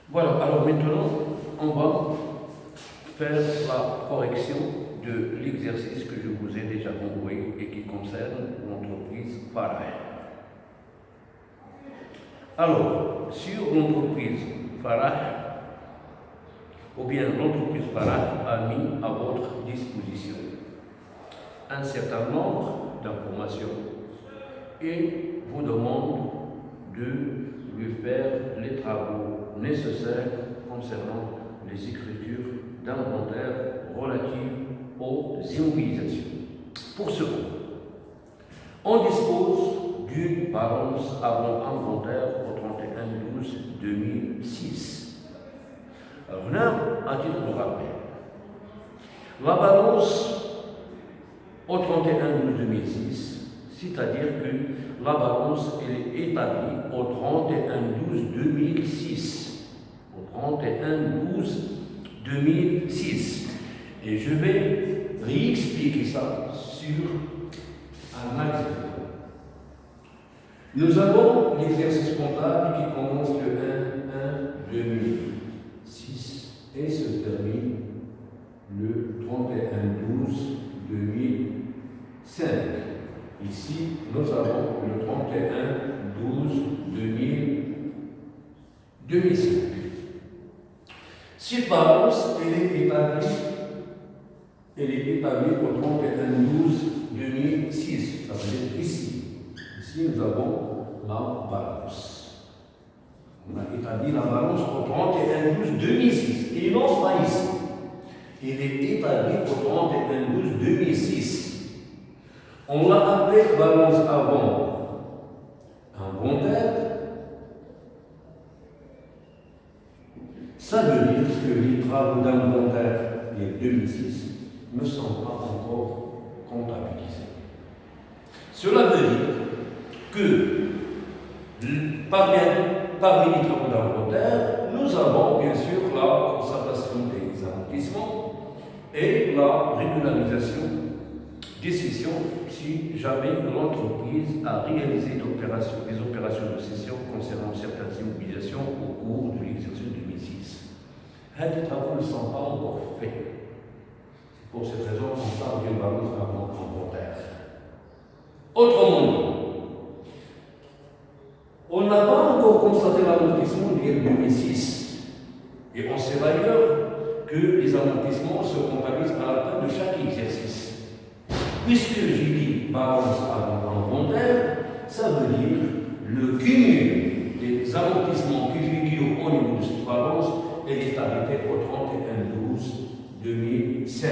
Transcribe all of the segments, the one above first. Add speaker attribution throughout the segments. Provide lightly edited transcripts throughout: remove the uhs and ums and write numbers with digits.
Speaker 1: Voilà, alors maintenant, on va faire la correction de l'exercice que je vous ai déjà envoyé et qui concerne l'entreprise Farah. Alors, sur l'entreprise Farah, ou bien l'entreprise Farah a mis à votre disposition un certain nombre d'informations et vous demande de lui faire les travaux nécessaires concernant les écritures d'inventaire relatives aux immobilisations. Pour ce on dispose d'une balance avant inventaire au 31/12/2006. Alors là, à titre de rappel, la balance au 31/12/2006, c'est-à-dire que la balance elle est établie au 31/12/2006. Au 31/12/2006. Et je vais réexpliquer ça sur un axe. Nous avons l'exercice comptable qui commence le 1/1/2006 et se termine le 31/12/2005. Ici, nous avons le 31/12/2005. Cette balance, elle est établie au 31/12/2006. Ça veut dire ici. Ici, nous avons la balance. On a établi la balance au 31/12/2006. Et non pas ici. Il est établi au 31/12/2006. On l'a appelé balance avant inventaire. Ça veut dire que les travaux d'inventaire de 2006 ne sont pas encore comptabilisés. Cela veut dire que parmi les travaux d'inventaire, nous avons bien sûr la constatation des amortissements et la régularisation des cessions si jamais l'entreprise a réalisé des opérations de cession concernant certaines immobilisations au cours de l'exercice 2006. Les travaux ne sont pas encore faits. C'est pour cette raison qu'on parle d'une balance avant inventaire. Autrement dit, on n'a pas encore constaté l'amortissement de 2006. Et on sait d'ailleurs que les amortissements se comptabilisent à la fin de chaque exercice. Puisque j'ai dit balance avant inventaire, ça veut dire le cumul des amortissements qui figurent au niveau de cette balance est arrêté au 31/12/2005.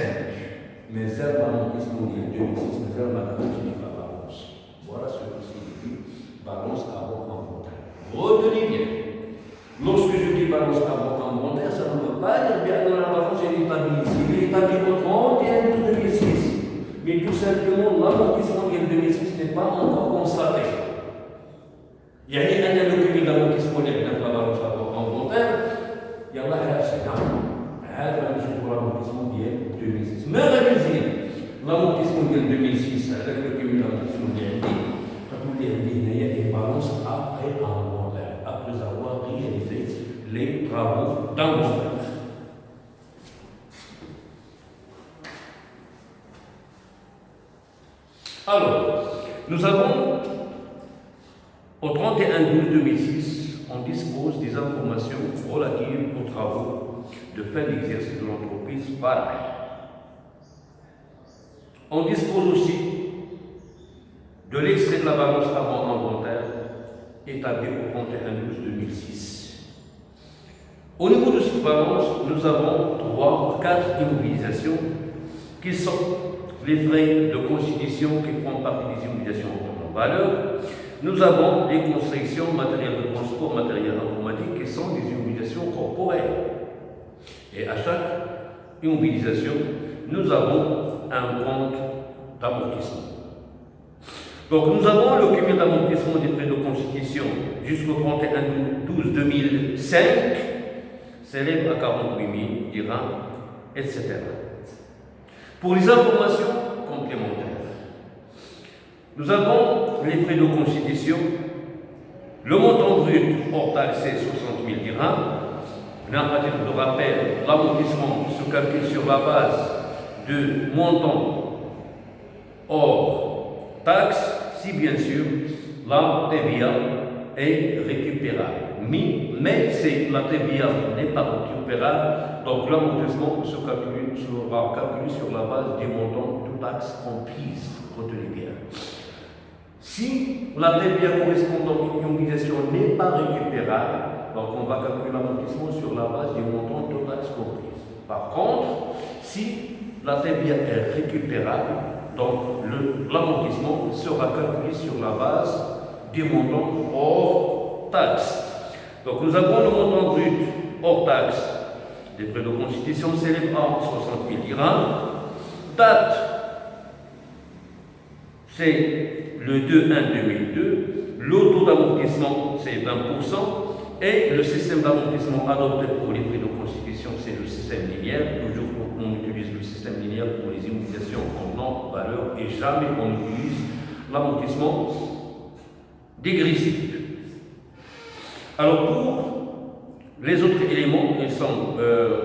Speaker 1: Mais zéro amortissement de 2006, mais zéro amortissement de la balance. Voilà ce que signifie balance avant inventaire. Retenez bien. Lorsque je dis balance avant inventaire, ça ne veut pas dire bien dans la balance elle est établie ici. Elle est établie au 31/12/2006. Mais tout simplement, l'amortissement de 2006 n'est pas encore constaté. Il y a un cumul d'amortissement de la balance avant inventaire. Il y a là un l'amortissement de 2006. Mais révisez l'amortissement de 2006 avec le cumul d'amortissement de 2006. Il y a une balance après inventaire, après avoir réalisé les travaux d'inventaire. Alors, nous avons au 31/12/2006, on dispose des informations relatives aux travaux de fin d'exercice de l'entreprise Farah. On dispose aussi de l'extrait de la balance avant inventaire établie au 31/12/2006. Au niveau de cette balance, nous avons 3 ou 4 immobilisations qui sont les frais de constitution qui font partie des immobilisations en valeur. Nous avons des constructions, matériel de transport, matériel informatique qui sont des immobilisations corporelles. Et à chaque immobilisation, nous avons un compte d'amortissement. Donc nous avons le cumul d'amortissement des frais de constitution jusqu'au 31/12/2005, s'élève à 48 000 dirhams, etc. Pour les informations complémentaires, nous avons les frais de constitution, le montant brut hors taxe c'est 60 000 dirhams, À titre de rappel, l'amortissement se calcule sur la base de montant hors taxe, si bien sûr la TVA est récupérable. Mais si la TVA n'est pas récupérable, donc l'amortissement sera calculé sur la base des montants de taxes comprises. Retenez bien. Si la TVA correspondant à une obligation n'est pas récupérable, donc on va calculer l'amortissement sur la base des montants de taxes comprises. Par contre, si la TVA est récupérable, donc l'amortissement sera calculé sur la base des montants hors taxes. Donc nous avons le montant brut hors taxe des frais de constitution s'élève à 60 000 dirhams. Date, c'est le 2/1/2002. Le taux d'amortissement, c'est 20%. Et le système d'amortissement adopté pour les frais de constitution, c'est le système linéaire. Toujours, on utilise le système linéaire pour les immobilisations en nom, valeur, et jamais on utilise l'amortissement dégressif. Alors, pour les autres éléments, ils sont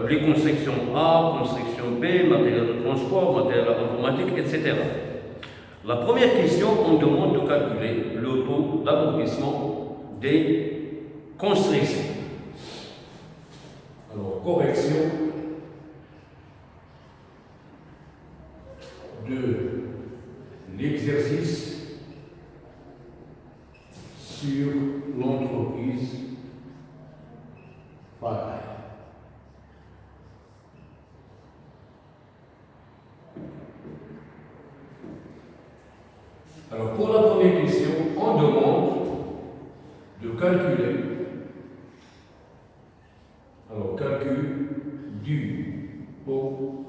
Speaker 1: les constructions A, construction B, matériel de transport, matériel informatique, etc. La première question, on demande de calculer le taux d'amortissement des constructions. Alors, correction de l'exercice sur l'entreprise pareil. Alors, pour la première question, on demande de calculer calcul du taux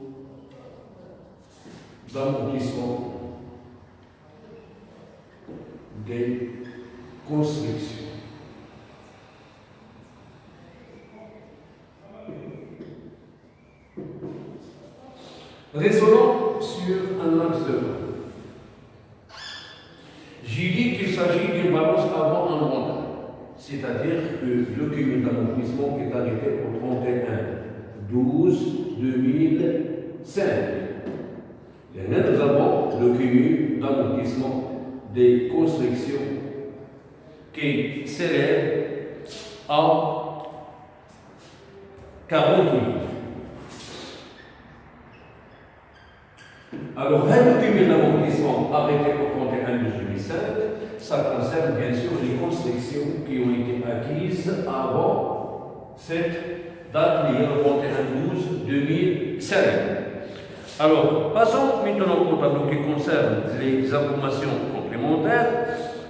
Speaker 1: d'amortissement des constructions. Raisonnons sur un axe de temps. J'ai dit qu'il s'agit d'une balance avant un mandat, c'est-à-dire que le cumul d'amortissement est arrêté au 31/12/2005. Et là, nous avons le cumul d'amortissement des constructions qui s'élève à 40 000. Alors, le cumul d'amortissement arrêté au 31/12/2005, ça concerne bien sûr les constructions qui ont été acquises avant cette date liée au 31/12/2005. Alors, passons maintenant au tableau qui concerne les informations complémentaires.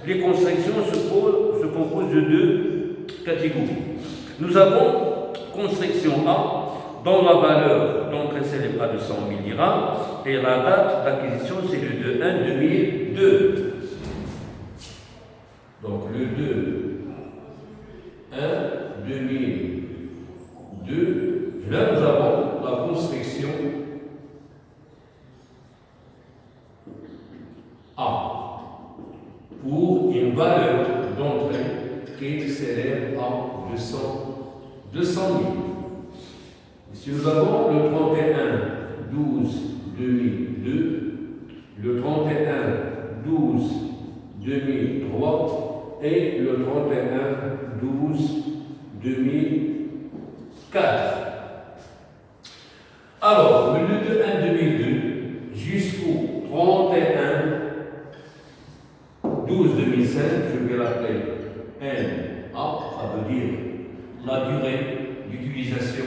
Speaker 1: Les constructions se composent de deux catégories. Nous avons construction A, dont la valeur d'entrée s'élève à 200 000 dirhams et la date d'acquisition c'est le 2/1/2002. Donc le 2/1/2002, là nous avons la construction A pour une valeur d'entrée qui s'élève à 200 000. Si nous avons le 31/12/2002, le 31/12/2003 et le 31/12/2004. Alors, le 2/1/2002 jusqu'au 31/12/2005, je vais l'appeler NA, ça veut dire la durée d'utilisation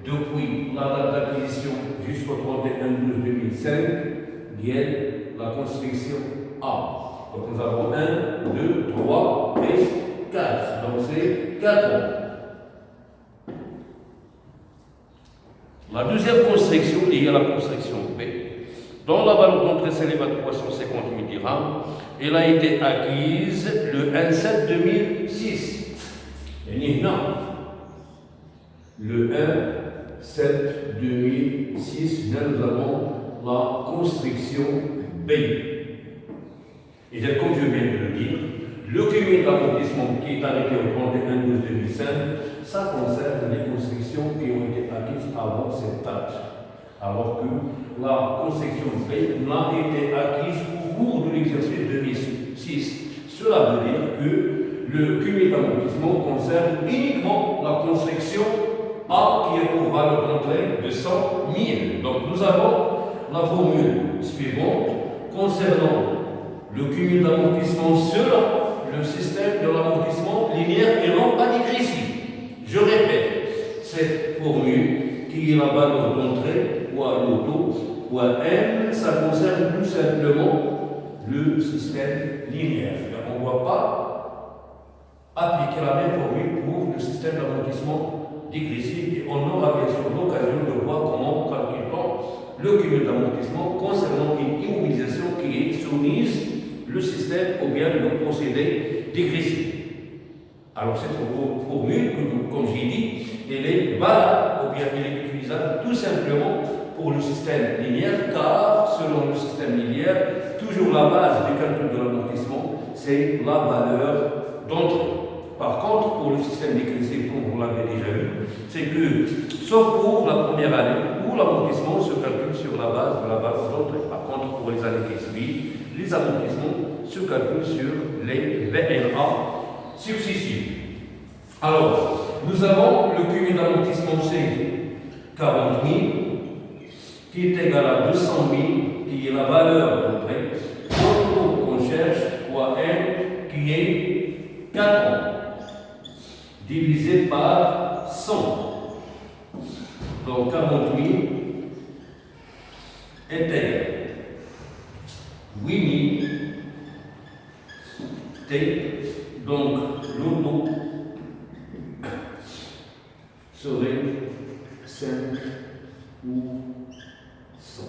Speaker 1: depuis la date d'acquisition jusqu'au 31/12/2005, vienne la construction A. Donc nous avons 1, 2, 3 et 4. Donc c'est 4 ans. La deuxième construction liée à la construction B, dont la valeur d'entrée s'élève à 350 000 dirhams, elle a été acquise le 1/7/2006. Et maintenant, le 1/7/2006, là nous avons la construction B. Et bien, comme je viens de le dire, le cumul d'amortissement qui est arrêté au 31/12/2005, ça concerne les constructions concessions qui ont été acquises avant cette date, alors que la concession B n'a été acquise au cours de l'exercice 2006. Cela veut dire que le cumul d'amortissement concerne uniquement la concession A qui est pour valeur d'entrée de 100 000. Donc nous avons la formule suivante concernant le cumul d'amortissement sur le système de l'amortissement linéaire et non adégressif. Je répète, cette formule qui est la valeur d'entrée, fois l'auto, fois M, ça concerne tout simplement le système linéaire. On ne va pas appliquer la même formule pour le système d'amortissement dégressif et on aura bien sûr l'occasion de voir comment calculer le cumul d'amortissement concernant une immobilisation qui est soumise le système ou bien le procédé dégressif. Alors cette formule, comme j'ai dit, elle est valable ou bien elle est utilisable tout simplement pour le système linéaire, car selon le système linéaire, toujours la base du calcul de l'amortissement, c'est la valeur d'entrée. Par contre, pour le système dégressif, comme vous l'avez déjà vu, c'est que, sauf pour la première année, où l'amortissement se calcule sur la base de la valeur d'entrée. Par contre, pour les années qui suivent, les amortissements se calculent sur les VNA successifs. Alors, nous avons le cumul d'amortissement C 40 000 qui est égal à 200 000 qui est la valeur d'entrée. Donc, on cherche fois N qui est 4 ans divisé par 100. Donc 40 000 est égal 8 000 T. Donc l'auto serait 5 ou 100.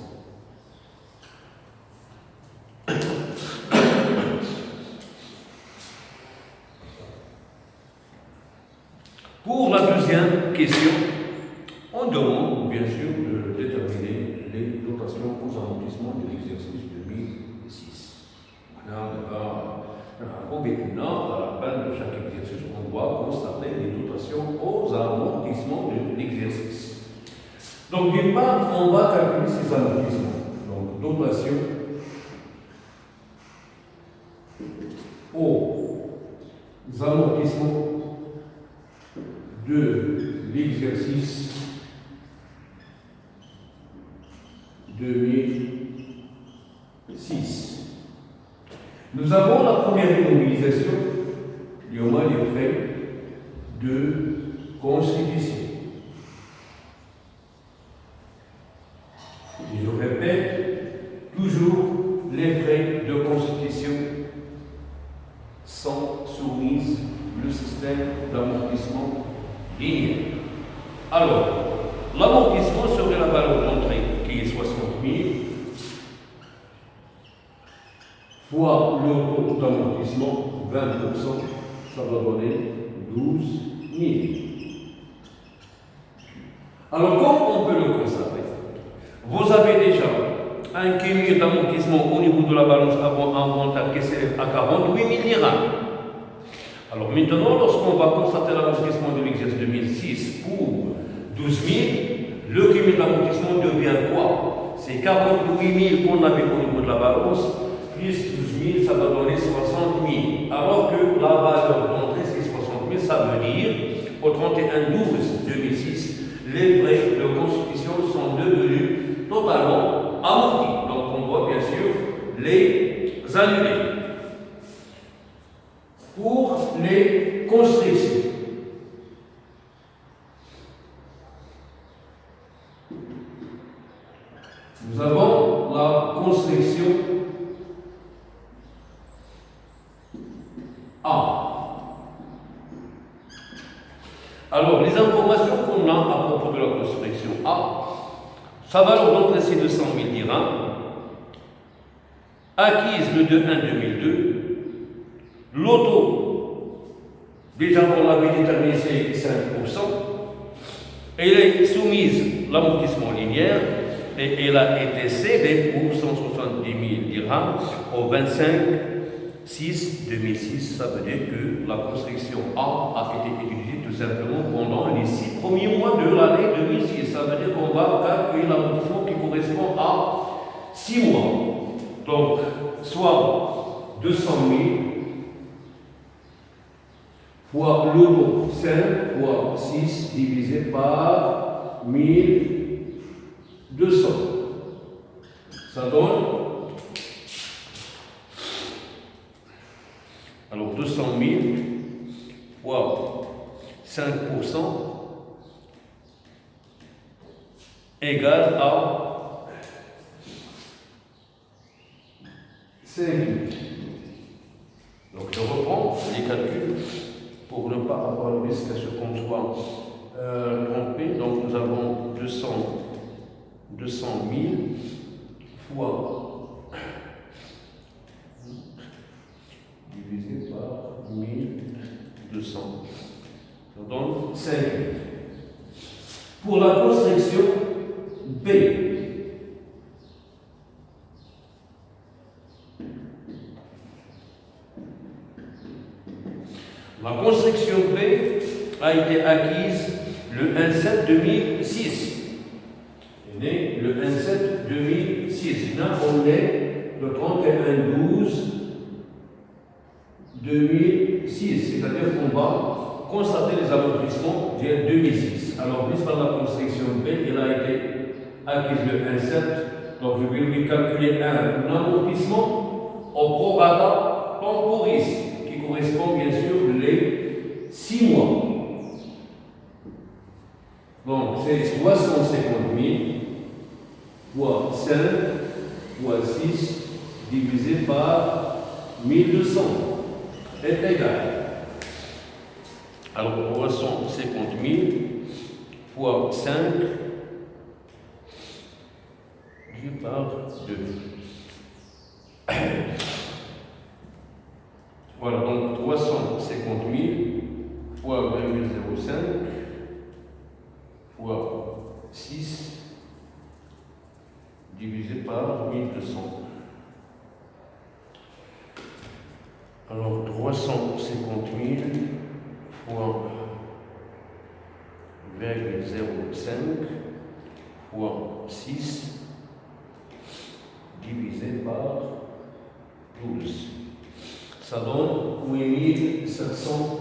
Speaker 1: Pour la deuxième question, on demande bien sûr de déterminer les dotations aux amortissements de l'exercice 2006. Maintenant, à la fin de chaque exercice, on doit constater les dotations aux amortissements de l'exercice. Donc, d'une part, on va calculer ces amortissements. Donc, dotation aux amortissements de l'exercice 2006. Nous avons la première immobilisation, il y a au moins les frais de constitution. Et je répète, toujours les frais de constitution sont soumis le système d'amortissement linéaire. Alors, l'amortissement serait la valeur d'entrée qui est 60 000 fois le taux d'amortissement 20%, ça va donner 12 000. Alors, comme on peut le constater, vous avez déjà un cumul d'amortissement au niveau de la balance inventaire qui s'élève à 48 000 dirhams. Alors maintenant, lorsqu'on va constater l'amortissement de l'exercice 2006 pour 12 000, le cumul d'amortissement devient quoi? C'est 48 000 qu'on avait au niveau de la balance, plus 12 000, ça va donner 60 000. Alors que la valeur d'entrée, c'est 60 000, ça veut dire, au 31/12/2006, les frais de constitution sont devenus totalement amortis. Donc on doit bien sûr les annuler. Pour les constructions, nous avons la construction A. Alors, les informations qu'on a à propos de la construction A, sa valeur d'entrée c'est 200 000 dirhams, acquise le 2/1/2002. L'auto, déjà on l'avait déterminé, c'est 5%. Elle est soumise l'amortissement linéaire et elle a été cédée pour 170 000 dirhams au 25/6/2006. Ça veut dire que la construction A a été utilisée tout simplement pendant les 6 premier mois de l'année 2006. Ça veut dire qu'on va calculer l'amortissement qui correspond à 6 mois. Donc, soit 200 000 fois le lot 5 fois 6 divisé par 1200. Ça donne, alors 200 000 fois 5% égale à 5 000. Donc je reprends les calculs pour ne pas avoir le risque à ce qu'on soit trompé. Donc nous avons 200 000 fois divisé par 1200. Ça donne 5 000. Pour la construction B, la construction B a été acquise le 1/7/2006. Elle est née le 1/7/2006. Là, on est le 31/12/2006. C'est-à-dire qu'on va constater les amortissements dès 2006. Alors, puisque la construction B, elle a été acquise le 1/7, donc je vais lui calculer un amortissement au prorata temporis, qui correspond bien sûr les 6 mois. Donc, c'est 350 000 fois 5 fois 6 divisé par 1200 est égal. Alors, 350 000 fois 5 divisé par 2. Voilà, donc 350 000 fois 0,05 fois 6 divisé par 1200. Alors 350 000 fois 0,05 fois 6 divisé par 12. Ça donne 8750.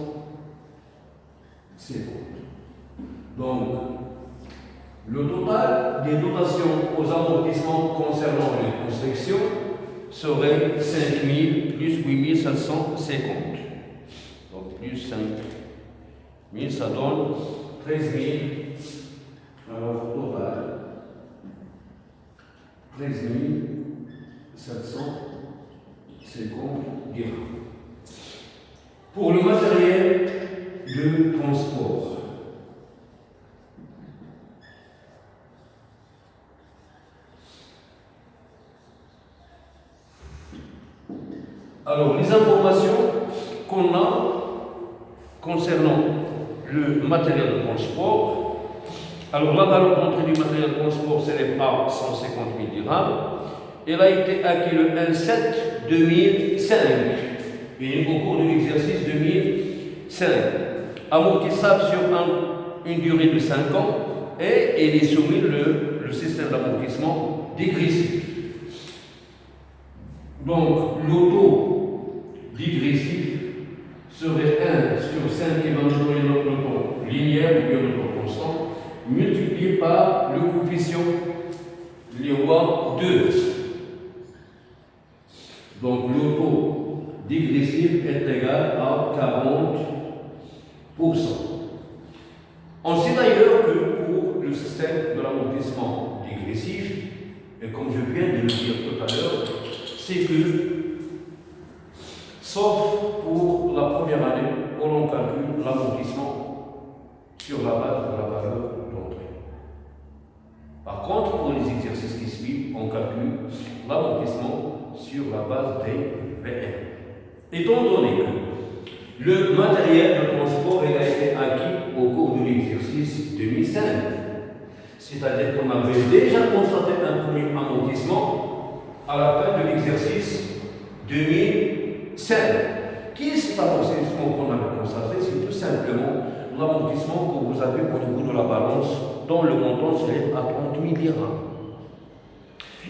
Speaker 1: Donc, le total des dotations aux amortissements concernant les constructions serait 5 000 plus 8 750. Donc, plus 5 000, ça donne 13 000. Alors, total, 13 750 dirhams. Pour le matériel de transport, alors les informations qu'on a concernant le matériel de transport, alors la valeur d'entrée du matériel de transport s'élève à 150 000 dirhams. Elle a été acquise le 1/7/2005 et au cours de l'exercice 2005, amortissable sur une durée de 5 ans, et elle est soumise le système d'amortissement dégressif. Donc, l'auto dégressif serait 1 sur 5 qui va nous donner notre temps linéaire ou bien notre constant, multiplié par le coefficient Liouville 2. Donc, l'auto dégressif est égal à 40%. On sait d'ailleurs que pour le système de l'amortissement dégressif, et comme je viens de le dire tout à l'heure, c'est que, sauf pour la première année, on calcule l'amortissement sur la base de la valeur d'entrée. Par contre, pour les exercices qui suivent, on calcule l'amortissement sur la base des VM. Étant donné que le matériel de transport a été acquis au cours de l'exercice 2005, c'est-à-dire qu'on avait déjà constaté un premier amortissement à la fin de l'exercice 2005. Qui est cet amortissement qu'on avait constaté? C'est tout simplement l'amortissement que vous avez au niveau de la balance, dont le montant s'élève à 30 000 dirhams.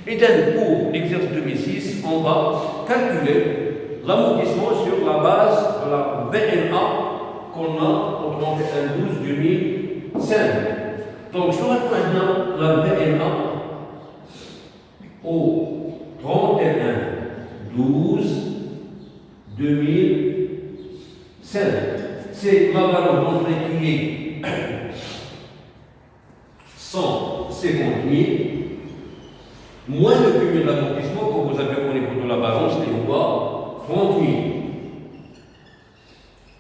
Speaker 1: Et donc, pour l'exercice 2006, on va calculer l'amortissement sur la base de la VNA qu'on a au 31/12/2005. Donc, je reprends maintenant la VNA au 31/12/2005. C'est la valeur d'entrée qui est 150 000, moins le cumul d'amortissement que vous avez au niveau de la balance, et on voit 30 000,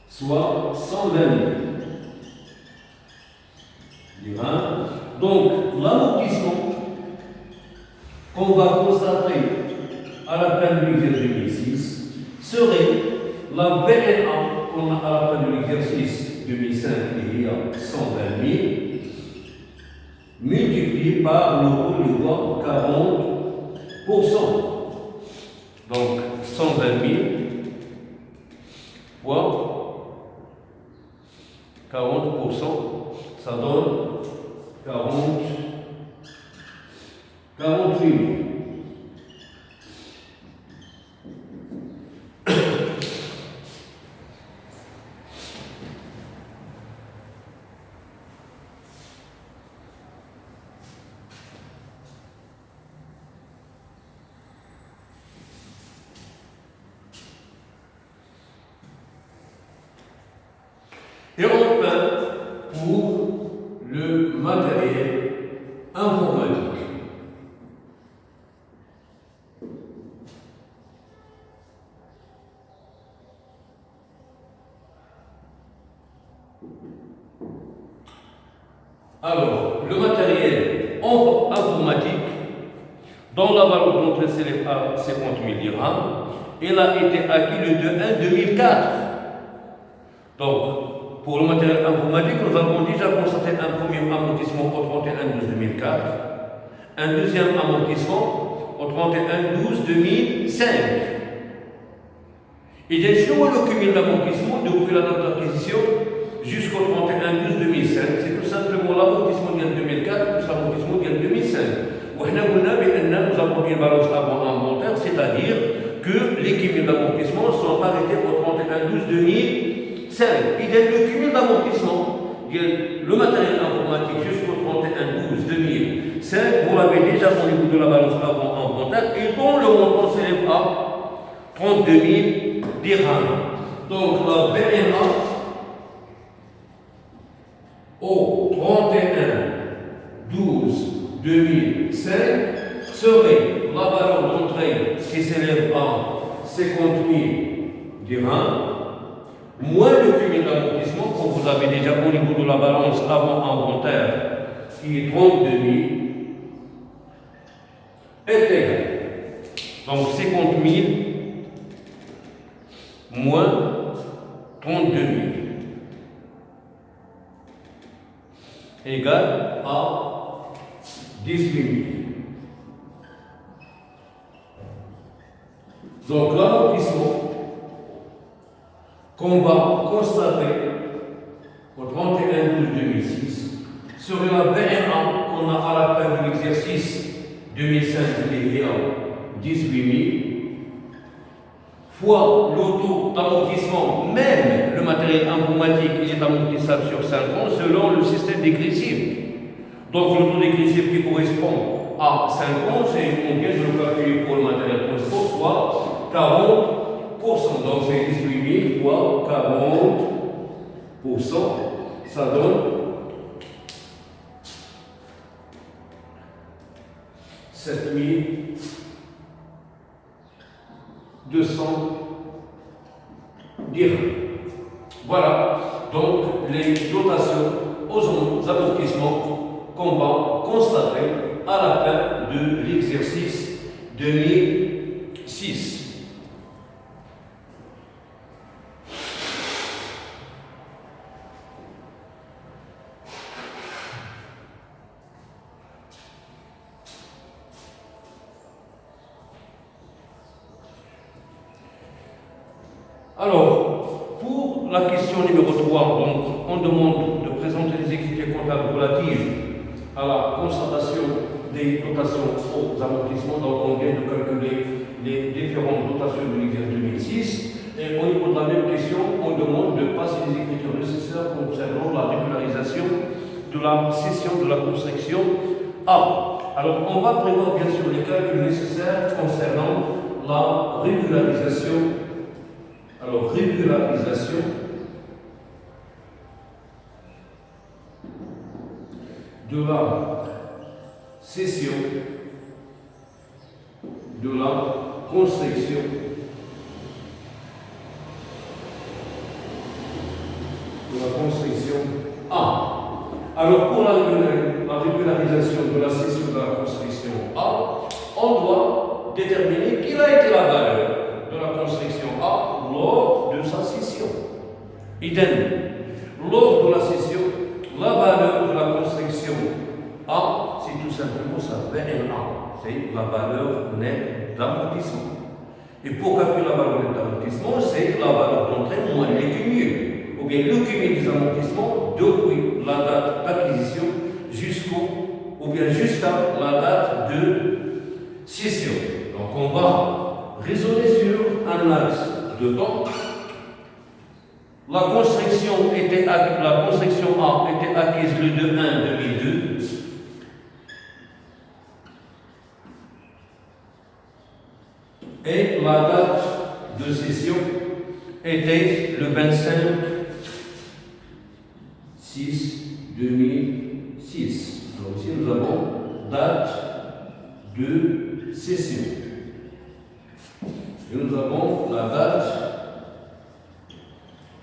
Speaker 1: soit 120 000. Donc, l'amortissement qu'on va constater à la fin de l'exercice 2006 serait la VNA qu'on a à la fin de l'exercice 2005, il y a 120 000, multiplié par le taux de 40%. Donc, 120 000 fois 40%, ça donne 48 000. Et enfin, pour le matériel informatique. Alors, le matériel informatique, dont la valeur d'entrée s'élève à 50 000 dirhams, il a été acquis le 2/1/2004. Donc, pour le matériel informatique, nous avons déjà constaté un premier amortissement au 31/12/2004, un deuxième amortissement au 31/12/2005. Et bien sûr, le cumul d'amortissement depuis la date d'acquisition jusqu'au 31/12/2005, c'est tout simplement l'amortissement de 2004 plus l'amortissement de 2005. Nous avons une balance avant inventaire, c'est-à-dire que les cumuls d'amortissement sont arrêtés au 31/12/2005. Il y a le cumul d'amortissement, le matériel informatique jusqu'au 31/12/2005, vous l'avez déjà au niveau de la balance avant inventaire, et dont le montant s'élève à 32 000 dirhams. Donc la VNA au 31/12/2005 serait la valeur d'entrée qui s'élève à 50 000 dirhams, moins le cumul d'amortissement que vous avez déjà au niveau de la balance avant inventaire, qui est 32 000, est égal. Donc 50 000 moins 32 000 égale à 18 000. Donc l'amortissement qu'on va constater au 31/12/2006 serait la VNA qu'on a à la fin de l'exercice 2005, il y a 18 000, fois le taux d'amortissement, même le matériel informatique il est amortissable sur 5 ans selon le système dégressif. Donc le taux dégressif qui correspond à 5 ans, c'est combien je le calcule pour le matériel transport, soit 40%. Donc c'est 18 000 fois 40%, ça donne 7 200 dirhams. Voilà donc les dotations aux amortissements qu'on va constater à la fin de l'exercice 2006. Alors, pour la question Question numéro 3. Donc, on demande de présenter les écritures comptables relatives à la constatation des dotations aux amortissements. Donc, on vient de calculer les différentes dotations de l'exercice 2006. Et au niveau de la même question, on demande de passer les écritures nécessaires concernant la régularisation de la cession de la construction A. Alors, on va prévoir bien sûr les calculs nécessaires concernant la régularisation. Alors, régularisation de la cession de la construction A. Alors, pour la régularisation de la cession de la construction A, on doit déterminer quelle a été la valeur de la construction A lors de sa cession. Idem. Lors de la cession, la valeur de la construction A, c'est tout simplement sa VNA, c'est la valeur nette d'amortissement. Et pour calculer la valeur nette d'amortissement, c'est la valeur d'entrée moins les cumulés, ou bien le cumul des amortissements depuis la date d'acquisition jusqu'à la date de cession. Donc on va raisonner sur un axe de temps. La construction A était acquise le 2/1/2002. Et la date de cession était le 25/6/2006. Donc ici nous avons date de cession. Et nous avons la date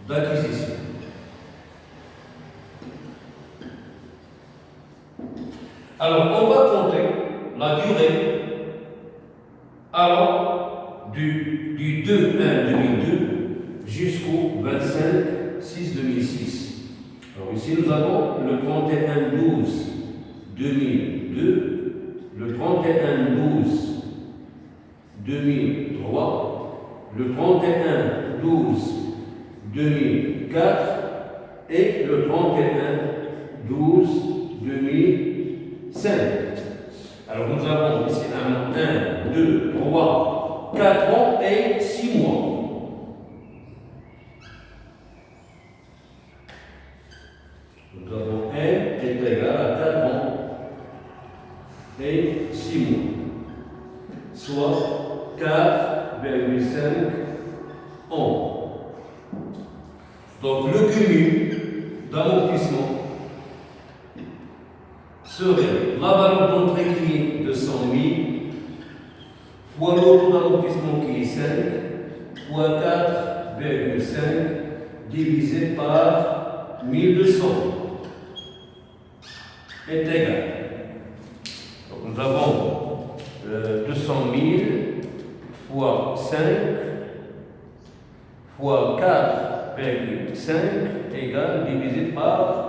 Speaker 1: d'acquisition. Alors, on va compter la durée allant du 2/1/2002 jusqu'au 25/6/2006. Alors ici, nous avons le 31/12/2002, le 31/12/2003, le 31/12/2004 et le 31/12/2005. Alors nous avons ici 1, 2, 3, 4 ans et 6 mois. Nous avons n est égal à 4 ans et 6 mois, soit 4,5 ans. Donc le cumul d'amortissement serait la valeur d'entrée qui est de 100 000 fois le taux d'amortissement qui est 5 fois 4,5 divisé par 1200 est égal. Donc nous avons 200 000 fois 5 fois 4,5 égale divisé par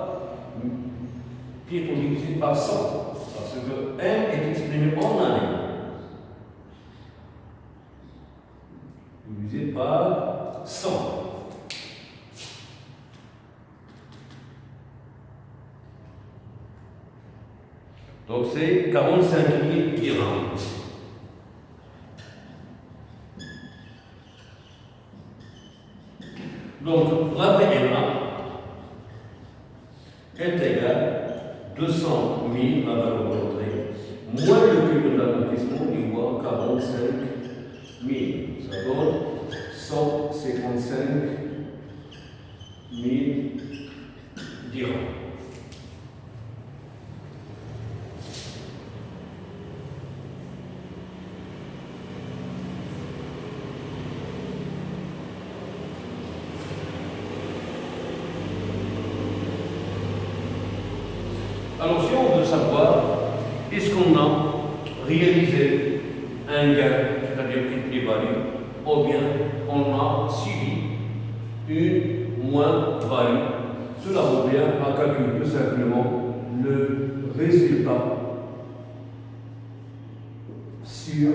Speaker 1: 100, parce que n est exprimé en année. Divisé par 100. Donc c'est 45 000 dirhams. Donc la VNA est égale 200 000 la valeur d'entrée, moins le cumul d'amortissement igual 45 000. Ça donne 155 000 dirhams. Alors, si on veut savoir, est-ce qu'on a réalisé un gain, c'est-à-dire une plus-value, ou bien on a subi une moins-value, cela revient à calculer tout simplement le résultat sur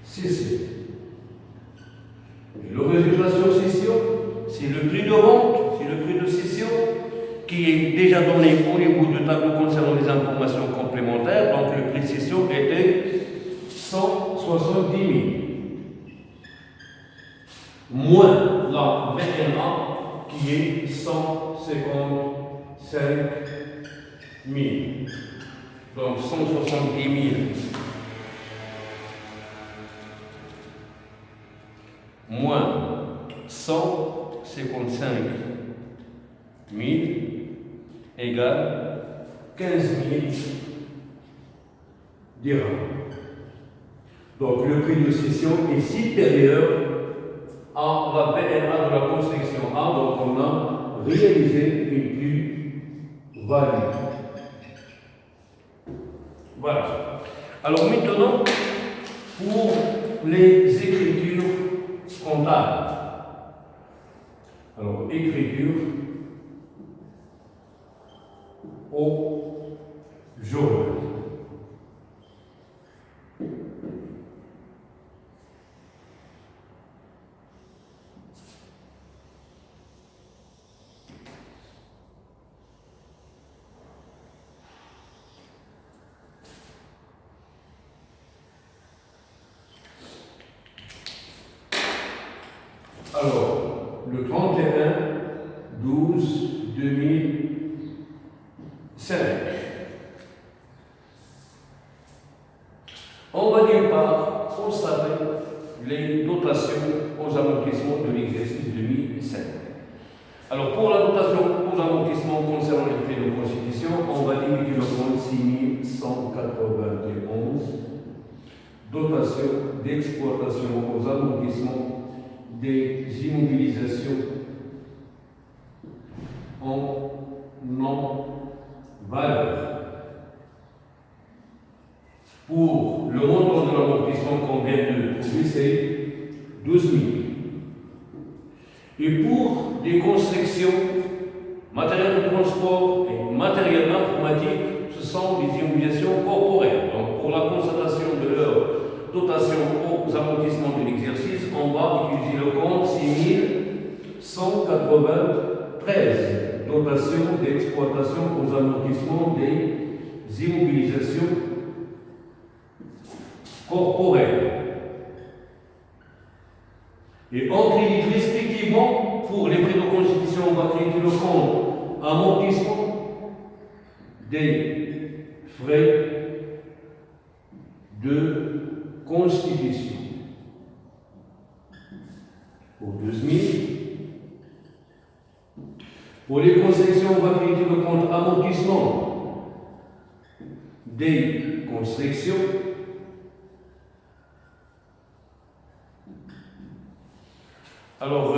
Speaker 1: cession. Et le résultat sur cession, c'est le prix de vente donné au niveau du tableau concernant les informations complémentaires, donc le précision était 170 000. Moins la VNA qui est 155 000. Donc 170 000 moins 155 000 égale 15 000 dirhams. Donc le prix de cession est supérieur à la PNA de la construction A, donc on a réalisé une plus-value. Voilà. Alors maintenant, pour les écritures comptables. Alors, écriture au journal. Alors, le 31/12/2005. On va d'une part constater les dotations aux amortissements de l'exercice 2005. Alors, pour la dotation aux amortissements concernant les frais de constitution, on va diviser le compte 6191. Dotation d'exploitation aux amortissements des immobilisations en non-valeur. Pour le montant de l'amortissement qu'on vient de trouver, c'est 12 000. Et pour des constructions, matériel de transport et matériel informatique, ce sont des immobilisations corporelles. Donc, pour la constatation de leur dotation aux amortissements de l'exercice, on va utiliser le compte 6193, dotation d'exploitation aux amortissements des immobilisations corporelles. Et on crédite respectivement pour les frais de constitution, on va créditer le compte amortissement des frais de constitution pour 12 000. Pour les concessions, on va créditer le compte amortissement des constructions alors